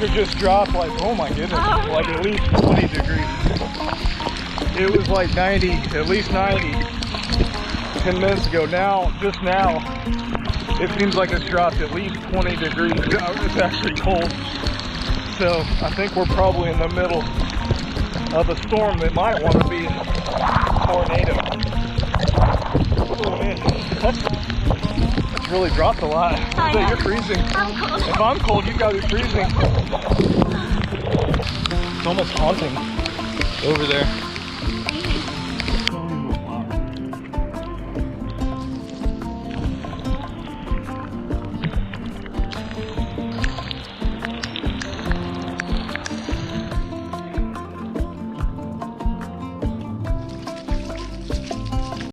temperature just dropped like, oh my goodness, like at least 20 degrees. It was like 90, at least 90 10 minutes ago. Now, just now, it seems like it's dropped at least 20 degrees. It's actually cold. So I think we're probably in the middle of a storm that might want to be a tornado. Oh man, it's really dropped a lot. So you're freezing. I'm cold. If I'm cold, you gotta be freezing. It's almost haunting over there.